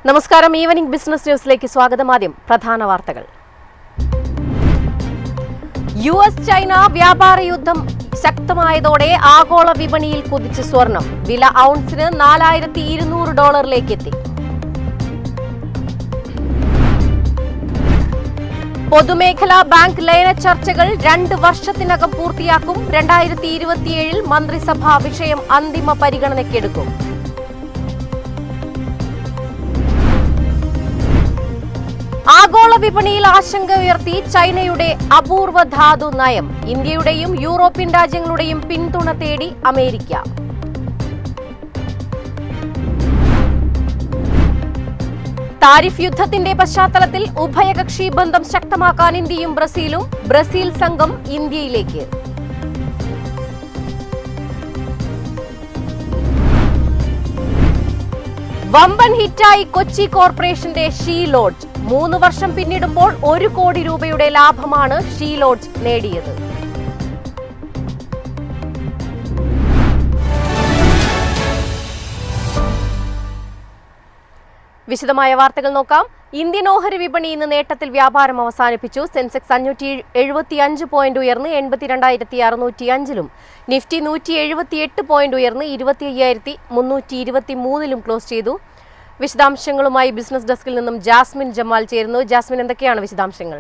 നമസ്കാരം. Evening business ന്യൂസിലേക്ക് സ്വാഗതം. ആദ്യം പ്രധാന വാർത്തകൾ. യുഎസ് ചൈന വ്യാപാര യുദ്ധം ശക്തമായതോടെ ആഗോള വിപണിയിൽ കുതിച്ച് സ്വർണം. വില ഔൺസിന് $4,200 എത്തി. പൊതുമേഖലാ ബാങ്ക് ലയന ചർച്ചകൾ 2 വർഷത്തിനകം പൂർത്തിയാക്കും. 2027 മന്ത്രിസഭാ വിഷയം അന്തിമ പരിഗണനയ്ക്കെടുക്കും. ആഗോള വിപണിയിൽ ആശങ്ക ഉയർത്തി ചൈനയുടെ അപൂർവ ധാതു നയം. ഇന്ത്യയുടെയും യൂറോപ്യൻ രാജ്യങ്ങളുടെയും പിന്തുണ തേടി അമേരിക്ക. താരിഫ് യുദ്ധത്തിന്റെ പശ്ചാത്തലത്തിൽ ഉഭയകക്ഷി ബന്ധം ശക്തമാക്കാൻ ഇന്ത്യയും ബ്രസീലും. ബ്രസീൽ സംഘം ഇന്ത്യയിലേക്ക്. വമ്പൻ ഹിറ്റായി കൊച്ചി കോർപ്പറേഷന്റെ ഷീ ലോഡ്ജ്. 3 വർഷം പിന്നിടുമ്പോൾ 1 കോടി രൂപയുടെ ലാഭമാണ് ഷീ ലോഡ്ജ് നേടിയത്. വിശദമായ വാർത്തകൾ നോക്കാം. ഇന്ത്യൻ ഓഹരി വിപണി ഇന്ന് നേട്ടത്തിൽ വ്യാപാരം അവസാനിപ്പിച്ചു. സെൻസെക്സ് 575 പോയിന്റ് ഉയർന്ന് 82,605-ലും നിഫ്റ്റി 178 പോയിന്റ് ഉയർന്ന് 25,323-ലും ക്ലോസ് ചെയ്തു. വിശദാംശങ്ങളുമായി ബിസിനസ് ഡെസ്കിൽ നിന്നും ജാസ്മിൻ ജമാൽ ചേരുന്നു. ജാസ്മിൻ, എന്തൊക്കെയാണ് വിശദാംശങ്ങൾ?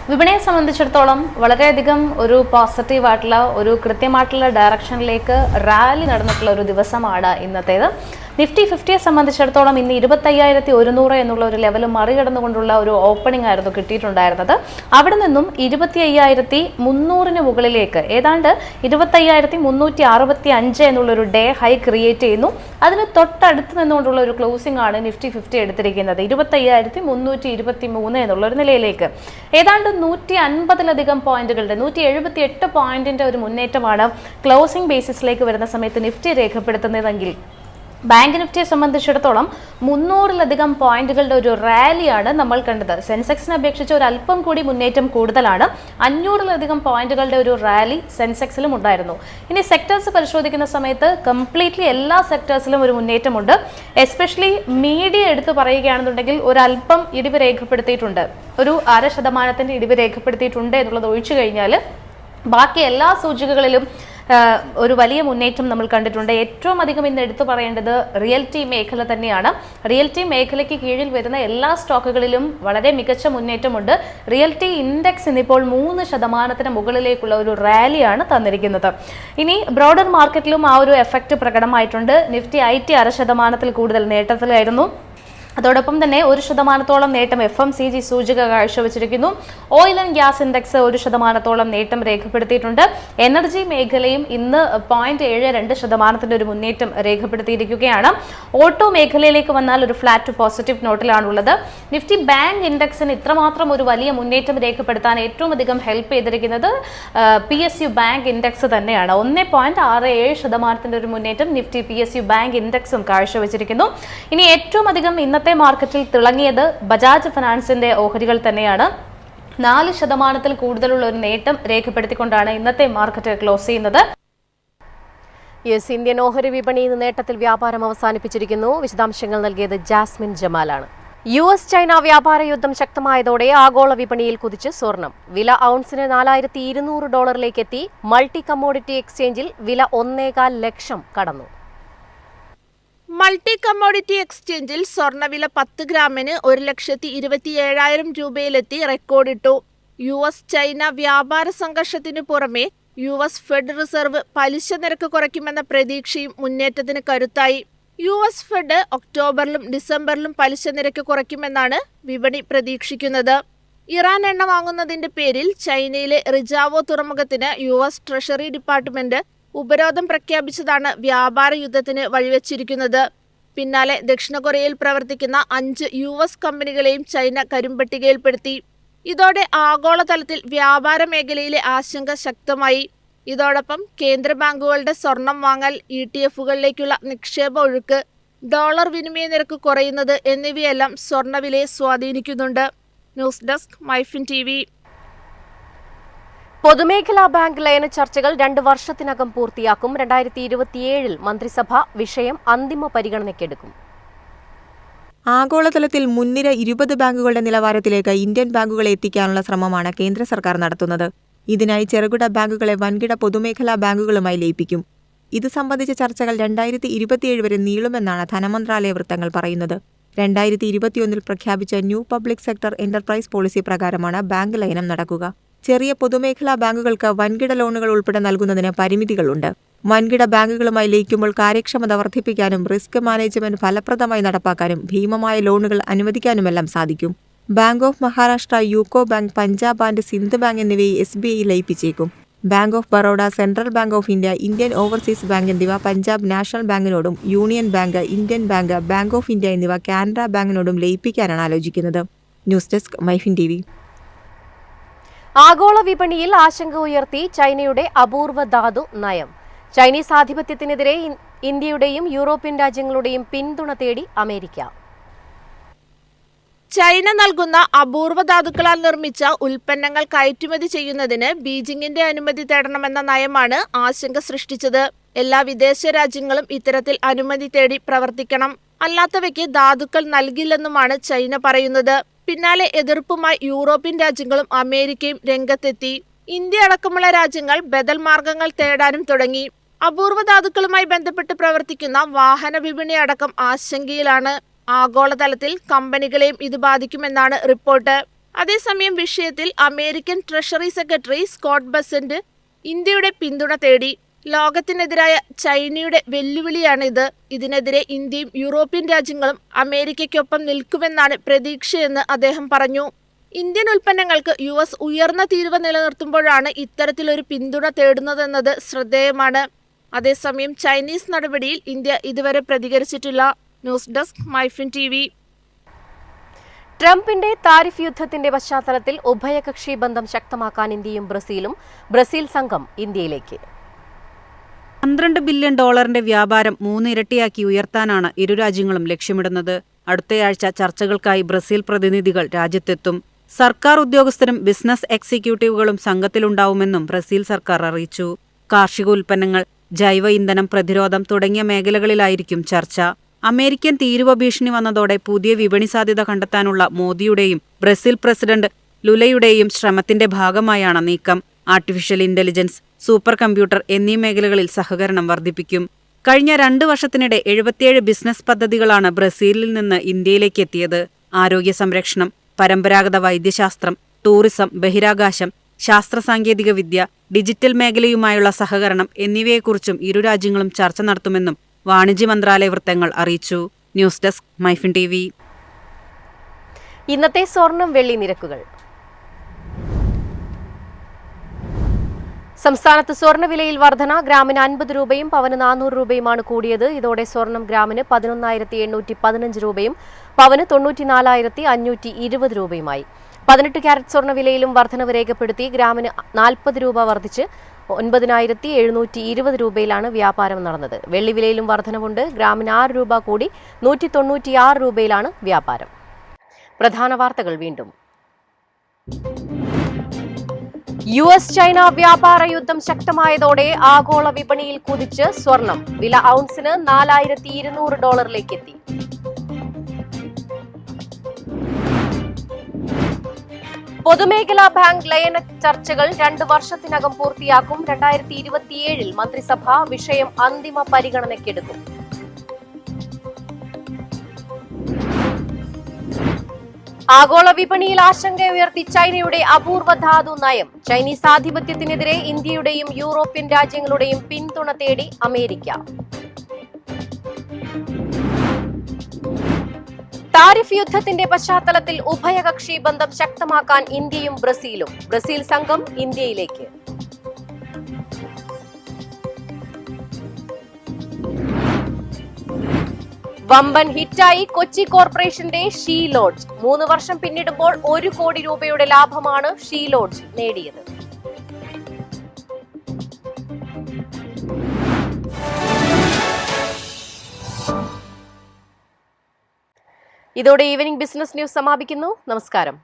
വിപണിയെ സംബന്ധിച്ചിടത്തോളം വളരെയധികം ഒരു പോസിറ്റീവായിട്ടുള്ള ഒരു കൃത്യമായിട്ടുള്ള ഡയറക്ഷനിലേക്ക് റാലി നടന്നിട്ടുള്ള ഒരു ദിവസമാണ് ഇന്നത്തേത്. നിഫ്റ്റി 50യെ സംബന്ധിച്ചിടത്തോളം ഇന്ന് 25,100 എന്നുള്ള ഒരു ലെവൽ മറികടന്നുകൊണ്ടുള്ള ഒരു ഓപ്പണിംഗ് ആയിരുന്നു കിട്ടിയിട്ടുണ്ടായിരുന്നത്. അവിടെ നിന്നും 25,300 മുകളിലേക്ക് ഏതാണ്ട് 25,365 എന്നുള്ളൊരു ഡേ ഹൈ ക്രിയേറ്റ് ചെയ്യുന്നു. അതിന് തൊട്ടടുത്ത് നിന്നുകൊണ്ടുള്ള ഒരു ക്ലോസിംഗ് ആണ് നിഫ്റ്റി 50 എടുത്തിരിക്കുന്നത് 25,323 എന്നുള്ളൊരു നിലയിലേക്ക്. ഏതാണ്ട് 150-ലധികം പോയിന്റുകളുടെ 178 പോയിന്റിന്റെ ഒരു മുന്നേറ്റമാണ് ക്ലോസിംഗ് ബേസിസിലേക്ക് വരുന്ന സമയത്ത് നിഫ്റ്റി രേഖപ്പെടുത്തുന്നതെങ്കിൽ ബാങ്ക് നിഫ്റ്റിയെ സംബന്ധിച്ചിടത്തോളം 300-ലധികം പോയിന്റുകളുടെ ഒരു റാലിയാണ് നമ്മൾ കണ്ടത്. സെൻസെക്സിനെ അപേക്ഷിച്ച് ഒരു അല്പം കൂടി മുന്നേറ്റം കൂടുതലാണ്. 500-ലധികം പോയിന്റുകളുടെ ഒരു റാലി സെൻസെക്സിലും ഉണ്ടായിരുന്നു. ഇനി സെക്ടേഴ്സ് പരിശോധിക്കുന്ന സമയത്ത് കംപ്ലീറ്റ്ലി എല്ലാ സെക്ടേഴ്സിലും ഒരു മുന്നേറ്റമുണ്ട്. എസ്പെഷ്യലി മീഡിയ എടുത്ത് പറയുകയാണെന്നുണ്ടെങ്കിൽ ഒരല്പം ഇടിവ് രേഖപ്പെടുത്തിയിട്ടുണ്ട്. ഒരു 0.5% ഇടിവ് രേഖപ്പെടുത്തിയിട്ടുണ്ട് എന്നുള്ളത് ഒഴിച്ചു കഴിഞ്ഞാൽ ബാക്കി എല്ലാ സൂചികകളിലും ഒരു വലിയ മുന്നേറ്റം നമ്മൾ കണ്ടിട്ടുണ്ട്. ഏറ്റവും അധികം ഇന്ന് എടുത്തു പറയേണ്ടത് റിയൽറ്റി മേഖല തന്നെയാണ്. റിയൽറ്റി മേഖലയ്ക്ക് കീഴിൽ വരുന്ന എല്ലാ സ്റ്റോക്കുകളിലും വളരെ മികച്ച മുന്നേറ്റമുണ്ട്. റിയൽറ്റി ഇൻഡെക്സ് ഇന്നിപ്പോൾ 3% മുകളിലേക്കുള്ള ഒരു റാലിയാണ് തന്നിരിക്കുന്നത്. ഇനി ബ്രോഡർ മാർക്കറ്റിലും ആ ഒരു എഫക്റ്റ് പ്രകടമായിട്ടുണ്ട്. നിഫ്റ്റി IT 0.5% കൂടുതൽ നേട്ടത്തിലായിരുന്നു. അതോടൊപ്പം തന്നെ 1% നേട്ടം FMCG സൂചിക കാഴ്ചവെച്ചിരിക്കുന്നു. ഓയിൽ ആൻഡ് ഗ്യാസ് ഇൻഡെക്സ് 1% നേട്ടം രേഖപ്പെടുത്തിയിട്ടുണ്ട്. എനർജി മേഖലയും ഇന്ന് 0.72% ഒരു മുന്നേറ്റം രേഖപ്പെടുത്തിയിരിക്കുകയാണ്. ഓട്ടോ മേഖലയിലേക്ക് വന്നാൽ ഒരു ഫ്ലാറ്റ് ടു പോസിറ്റീവ് നോട്ടിലാണുള്ളത്. നിഫ്റ്റി ബാങ്ക് ഇൻഡെക്സിന് ഇത്രമാത്രം ഒരു വലിയ മുന്നേറ്റം രേഖപ്പെടുത്താൻ ഏറ്റവും അധികം ഹെൽപ്പ് ചെയ്തിരിക്കുന്നത് PSU ബാങ്ക് ഇൻഡെക്സ് തന്നെയാണ്. 1.67% ഒരു മുന്നേറ്റം നിഫ്റ്റി PSU ബാങ്ക് ഇൻഡെക്സും കാഴ്ചവെച്ചിരിക്കുന്നു. ഇനി ഏറ്റവും അധികം ഇന്നത്തെ മാർക്കറ്റിൽ തിളങ്ങിയത് ബജാജ് ഫിനാൻസിന്റെ ഓഹരികൾ തന്നെയാണ്. 4% കൂടുതലുള്ള ഒരു നേട്ടം രേഖപ്പെടുത്തിക്കൊണ്ടാണ് ഇന്നത്തെ മാർക്കറ്റ് ക്ലോസ് ചെയ്യുന്നത്. ഇന്ത്യൻ ഓഹരി വിപണി ഇന്ന് നേട്ടത്തിൽ വ്യാപാരം അവസാനിപ്പിച്ചിരിക്കുന്നു. വിശദാംശങ്ങൾ നൽകിയത് ജാസ്മിൻ ജമാലാണ്. യുഎസ് ചൈന വ്യാപാര യുദ്ധം ശക്തമായതോടെ ആഗോള വിപണിയിൽ കുതിച്ച് സ്വർണം. വില ഔൺസിന് $4,200 എത്തി. മൾട്ടി കമ്മോഡിറ്റി എക്സ്ചേഞ്ചിൽ വില 1.25 ലക്ഷം കടന്നു. മൾട്ടി കമ്മോഡിറ്റി എക്സ്ചേഞ്ചിൽ സ്വർണ്ണവില 10 ഗ്രാമിന് 1,27,000 രൂപയിലെത്തി റെക്കോർഡിട്ടു. US ചൈന വ്യാപാര സംഘർഷത്തിനു പുറമെ US ഫെഡ് റിസർവ് പലിശ നിരക്ക് കുറയ്ക്കുമെന്ന പ്രതീക്ഷയും മുന്നേറ്റത്തിന് കരുത്തായി. US ഫെഡ് ഒക്ടോബറിലും ഡിസംബറിലും പലിശ നിരക്ക് കുറയ്ക്കുമെന്നാണ് വിപണി പ്രതീക്ഷിക്കുന്നത്. ഇറാൻ എണ്ണ വാങ്ങുന്നതിന്റെ പേരിൽ ചൈനയിലെ റിജാവോ തുറമുഖത്തിന് US ട്രഷറി ഡിപ്പാർട്ട്മെന്റ് ഉപരോധം പ്രഖ്യാപിച്ചതാണ് വ്യാപാര യുദ്ധത്തിന് വഴിവെച്ചിരിക്കുന്നത്. പിന്നാലെ ദക്ഷിണ കൊറിയയിൽ പ്രവർത്തിക്കുന്ന 5 US കമ്പനികളെയും ചൈന കരിമ്പട്ടികയിൽപ്പെടുത്തി. ഇതോടെ ആഗോളതലത്തിൽ വ്യാപാര മേഖലയിലെ ആശങ്ക ശക്തമായി. ഇതോടൊപ്പം കേന്ദ്ര ബാങ്കുകളുടെ സ്വർണം വാങ്ങൽ, ETF-കളിലേക്കുള്ള നിക്ഷേപ ഒഴുക്ക്, ഡോളർ വിനിമയ നിരക്ക് കുറയുന്നത് എന്നിവയെല്ലാം സ്വർണ്ണവിലയെ സ്വാധീനിക്കുന്നുണ്ട്. News desk MyFin TV. പൊതുമേഖലാ ബാങ്ക് ലയന ചർച്ചകൾ 2 വർഷത്തിനകം പൂർത്തിയാക്കും. 2027 മന്ത്രിസഭ വിഷയം അന്തിമ പരിഗണനയ്ക്കെടുക്കും. ആഗോളതലത്തിൽ മുൻനിര 20 ബാങ്കുകളുടെ നിലവാരത്തിലേക്ക് ഇന്ത്യൻ ബാങ്കുകളെ എത്തിക്കാനുള്ള ശ്രമമാണ് കേന്ദ്ര സർക്കാർ നടത്തുന്നത്. ഇതിനായി ചെറുകിട ബാങ്കുകളെ വൻകിട പൊതുമേഖലാ ബാങ്കുകളുമായി ലയിപ്പിക്കും. ഇത് സംബന്ധിച്ച ചർച്ചകൾ 2027 വരെ നീളുമെന്നാണ് ധനമന്ത്രാലയ വൃത്തങ്ങൾ പറയുന്നത്. 2021 പ്രഖ്യാപിച്ച new public sector enterprise policy പ്രകാരമാണ് ബാങ്ക് ലയനം നടക്കുക. ചെറിയ പൊതുമേഖലാ ബാങ്കുകൾക്ക് വൻകിട ലോണുകൾ ഉൾപ്പെടെ നൽകുന്നതിന് പരിമിതികളുണ്ട്. വൻകിട ബാങ്കുകളുമായി ലയിക്കുമ്പോൾ കാര്യക്ഷമത വർദ്ധിപ്പിക്കാനും റിസ്ക് മാനേജ്മെന്റ് ഫലപ്രദമായി നടപ്പാക്കാനും ഭീമമായ ലോണുകൾ അനുവദിക്കാനുമെല്ലാം സാധിക്കും. Bank of Maharashtra, UCO bank, Punjab and Sindh bank എന്നിവയെ SBI ലയിപ്പിച്ചേക്കും. Bank of Baroda, central bank of India, Indian overseas bank എന്നിവ പഞ്ചാബ് നാഷണൽ ബാങ്കിനോടും union bank, Indian bank, bank of India എന്നിവ കാനറ ബാങ്കിനോടും ലയിപ്പിക്കാനാണ് ആലോചിക്കുന്നത്. News desk MyFin TV. ആഗോള വിപണിയിൽ ആശങ്ക ഉയർത്തി ചൈനയുടെ അപൂർവ ധാതു നയം. ചൈനീസ് ആധിപത്യത്തിനെതിരെ ഇന്ത്യയുടെയും യൂറോപ്യൻ രാജ്യങ്ങളുടെയും പിന്തുണ തേടി അമേരിക്ക. ചൈന നൽകുന്ന അപൂർവ ധാതുക്കളാൽ നിർമ്മിച്ച ഉൽപ്പന്നങ്ങൾ കയറ്റുമതി ചെയ്യുന്നതിന് ബീജിംഗിന്റെ അനുമതി തേടണമെന്ന നയമാണ് ആശങ്ക സൃഷ്ടിച്ചത്. എല്ലാ വിദേശ രാജ്യങ്ങളും ഇത്തരത്തിൽ അനുമതി തേടി പ്രവർത്തിക്കണം, അല്ലാത്തവയ്ക്ക് ധാതുക്കൾ നൽകില്ലെന്നുമാണ് ചൈന പറയുന്നത്. പിന്നാലെ എതിർപ്പുമായി യൂറോപ്യൻ രാജ്യങ്ങളും അമേരിക്കയും രംഗത്തെത്തി. ഇന്ത്യ അടക്കമുള്ള രാജ്യങ്ങൾ ബദൽ മാർഗങ്ങൾ തേടാനും തുടങ്ങി. അപൂർവ ധാതുക്കളുമായി ബന്ധപ്പെട്ട് പ്രവർത്തിക്കുന്ന വാഹന വിപണി അടക്കം ആശങ്കയിലാണ്. ആഗോളതലത്തിൽ കമ്പനികളെയും ഇത് ബാധിക്കുമെന്നാണ് റിപ്പോർട്ട്. അതേസമയം വിഷയത്തിൽ American treasury secretary Scott Bessent ഇന്ത്യയുടെ പിന്തുണ തേടി. ലോകത്തിനെതിരായ ചൈനയുടെ വെല്ലുവിളിയാണിത്. ഇതിനെതിരെ ഇന്ത്യയും യൂറോപ്യൻ രാജ്യങ്ങളും അമേരിക്കയ്ക്കൊപ്പം നിൽക്കുമെന്നാണ് പ്രതീക്ഷയെന്ന് അദ്ദേഹം പറഞ്ഞു. ഇന്ത്യൻ ഉൽപ്പന്നങ്ങൾക്ക് US ഉയർന്ന തീരുവ നിലനിർത്തുമ്പോഴാണ് ഇത്തരത്തിലൊരു പിന്തുണ തേടുന്നതെന്നത് ശ്രദ്ധേയമാണ്. അതേസമയം ചൈനീസ് നടപടിയിൽ ഇന്ത്യ ഇതുവരെ പ്രതികരിച്ചിട്ടില്ല. News desk MyFin TV. ട്രംപിന്റെ താരിഫ് യുദ്ധത്തിന്റെ പശ്ചാത്തലത്തിൽ ഉഭയകക്ഷി ബന്ധം ശക്തമാക്കാൻ ഇന്ത്യയും ബ്രസീലും. ബ്രസീൽ സംഘം ഇന്ത്യയിലേക്ക്. $12 ബില്യൺ വ്യാപാരം 3 ഇരട്ടിയാക്കി ഉയർത്താനാണ് ഇരു രാജ്യങ്ങളും ലക്ഷ്യമിടുന്നത്. അടുത്തയാഴ്ച ചർച്ചകൾക്കായി ബ്രസീൽ പ്രതിനിധികൾ രാജ്യത്തെത്തും. സർക്കാർ ഉദ്യോഗസ്ഥരും ബിസിനസ് എക്സിക്യൂട്ടീവുകളും സംഘത്തിലുണ്ടാവുമെന്നും ബ്രസീൽ സർക്കാർ അറിയിച്ചു. കാർഷിക ഉൽപ്പന്നങ്ങൾ, ജൈവ ഇന്ധനം, പ്രതിരോധം തുടങ്ങിയ മേഖലകളിലായിരിക്കും ചർച്ച. അമേരിക്കൻ തീരുവ ഭീഷണി വന്നതോടെ പുതിയ വിപണി സാധ്യത കണ്ടെത്താനുള്ള മോദിയുടെയും ബ്രസീൽ പ്രസിഡന്റ് ലുലയുടെയും ശ്രമത്തിന്റെ ഭാഗമായാണ് നീക്കം. ആർട്ടിഫിഷ്യൽ ഇന്റലിജൻസ്, സൂപ്പർ കമ്പ്യൂട്ടർ എന്നീ മേഖലകളിൽ സഹകരണം വർദ്ധിപ്പിക്കും. കഴിഞ്ഞ 2 വർഷത്തിനിടെ 77 ബിസിനസ് പദ്ധതികളാണ് ബ്രസീലിൽ നിന്ന് ഇന്ത്യയിലേക്ക് എത്തിയത്. ആരോഗ്യ സംരക്ഷണം, പരമ്പരാഗത വൈദ്യശാസ്ത്രം, ടൂറിസം, ബഹിരാകാശം, ശാസ്ത്ര സാങ്കേതിക വിദ്യ, ഡിജിറ്റൽ മേഖലയുമായുള്ള സഹകരണം എന്നിവയെക്കുറിച്ചും ഇരു രാജ്യങ്ങളും ചർച്ച നടത്തുമെന്നും വാണിജ്യ മന്ത്രാലയ വൃത്തങ്ങൾ അറിയിച്ചു. News desk MyFin TV. ഇന്നത്തെ സ്വർണം വെള്ളി നിരക്കുകൾ. സംസ്ഥാനത്ത് സ്വർണ്ണവിലയിൽ വർധന. ഗ്രാമിന് 50 രൂപയും പവന് 400 രൂപയുമാണ് കൂടിയത്. ഇതോടെ സ്വർണം ഗ്രാമിന് 11,815 രൂപയും പവന് 94,520 രൂപയുമായി. 18 ക്യാരറ്റ് സ്വർണ്ണവിലയിലും വർധനവ് രേഖപ്പെടുത്തി. ഗ്രാമിന് 40 രൂപ വർദ്ധിച്ച് 9,720 രൂപയിലാണ് വ്യാപാരം നടന്നത്. വെള്ളിവിലയിലും വർധനവുണ്ട്. ഗ്രാമിന് 6 രൂപ കൂടി 196 രൂപയിലാണ് വ്യാപാരം. പ്രധാന വാർത്തകൾ വീണ്ടും. US ചൈന വ്യാപാര യുദ്ധം ശക്തമായതോടെ ആഗോള വിപണിയിൽ കുതിച്ച് സ്വർണം. വില ഔൺസിന് $4,200 എത്തി. പൊതുമേഖലാ ബാങ്ക് ലയന ചർച്ചകൾ 2 വർഷത്തിനകം പൂർത്തിയാക്കും. 2027 മന്ത്രിസഭ വിഷയം അന്തിമ പരിഗണനയ്ക്കെടുക്കും. ആഗോള വിപണിയിൽ ആശങ്കയുയർത്തി ചൈനയുടെ അപൂർവ ധാതു നയം. ചൈനീസ് ആധിപത്യത്തിനെതിരെ ഇന്ത്യയുടെയും യൂറോപ്യൻ രാജ്യങ്ങളുടെയും പിന്തുണ തേടി അമേരിക്ക. താരിഫ് യുദ്ധത്തിന്റെ പശ്ചാത്തലത്തിൽ ഉഭയകക്ഷി ബന്ധം ശക്തമാക്കാൻ ഇന്ത്യയും ബ്രസീലും. ബ്രസീൽ സംഘം ഇന്ത്യയിലേക്ക്. വമ്പൻ ഹിറ്റായി കൊച്ചി കോർപ്പറേഷന്റെ ഷീ ലോഡ്ജ്. 3 വർഷം പിന്നിടുമ്പോൾ 1 കോടി രൂപയുടെ ലാഭമാണ് ഷീ ലോഡ്ജ് നേടിയത്. ഇതോടെ ഈവനിംഗ് ബിസിനസ് ന്യൂസ് സമാപിക്കുന്നു. നമസ്കാരം.